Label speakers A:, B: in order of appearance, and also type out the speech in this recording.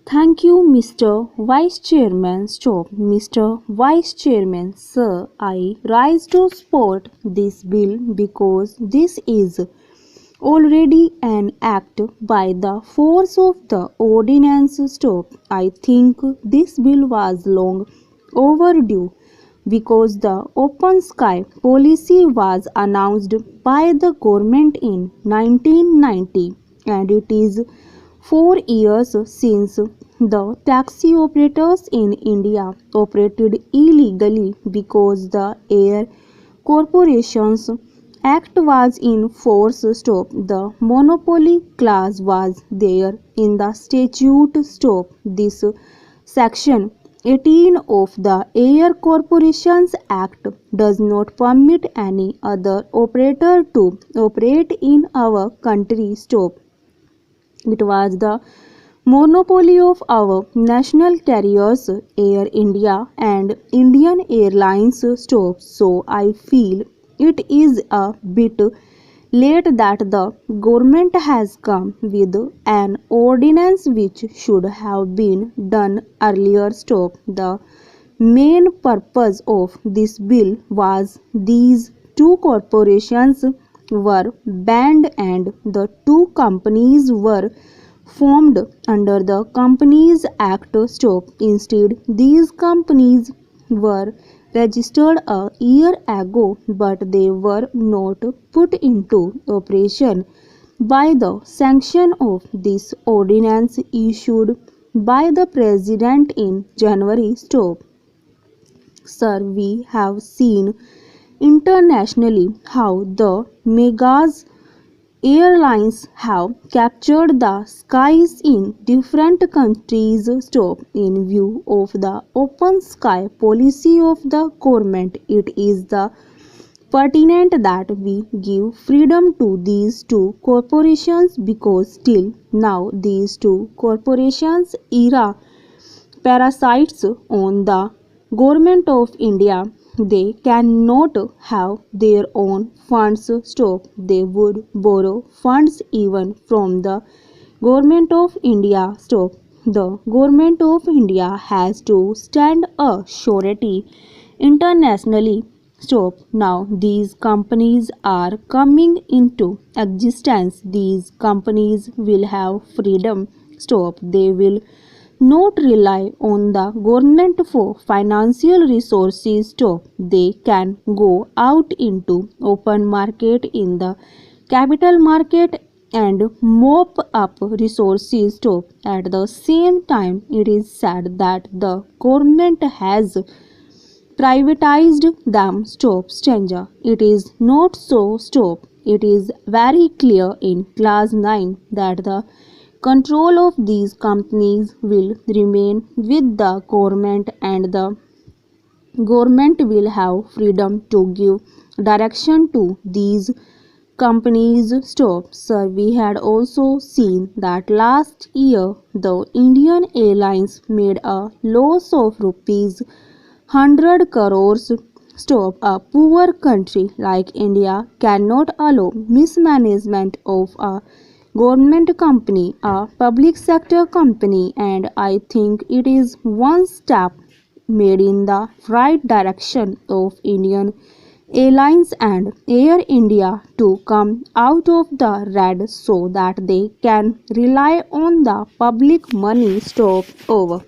A: Thank you, Mr. Vice Chairman. Stop, Mr. Vice Chairman. Sir, I rise to support this bill because this is already an act by the force of the ordinance. Stop. I think this bill was long overdue because the open sky policy was announced by the government in 1990 and it is 4 years since the taxi operators in India operated illegally because the Air Corporations Act was in force. Stop. The monopoly clause was there in the statute. Stop. This section 18 of the Air Corporations Act does not permit any other operator to operate in our country. Stop. It was the monopoly of our national carriers, Air India and Indian Airlines. Stop. So I feel it is a bit late that the government has come with an ordinance which should have been done earlier. Stop. The main purpose of this bill was these two corporations were banned and the two companies were formed under the Companies Act. Stop. Instead, these companies were registered a year ago, but they were not put into operation by the sanction of this ordinance issued by the President in January. Stop. Sir, we have seen internationally how the megas airlines have captured the skies in different countries. Stop. In view of the open sky policy of the government, it is the pertinent that we give freedom to these two corporations because till now these two corporations are parasites on the government of India. They cannot have their own funds. Stop. They would borrow funds even from the government of India. Stop. The government of India has to stand a surety internationally. Stop. Now these companies are coming into existence. These companies will have freedom. Stop. They will not rely on the government for financial resources. Stop. They can go out into open market in the capital market and mop up resources. Stop. At the same time, it is said that the government has privatized them. Stop. Stranger. It is not so. Stop. It is very clear in clause 9 that the control of these companies will remain with the government and the government will have freedom to give direction to these companies. Stop. Sir, we had also seen that last year the Indian Airlines made a loss of rupees 100 crores. Stop. A poor country like India cannot allow mismanagement of a government company, a public sector company, and I think it is one step made in the right direction of Indian Airlines and Air India to come out of the red so that they can rely on the public money. Stop. Over.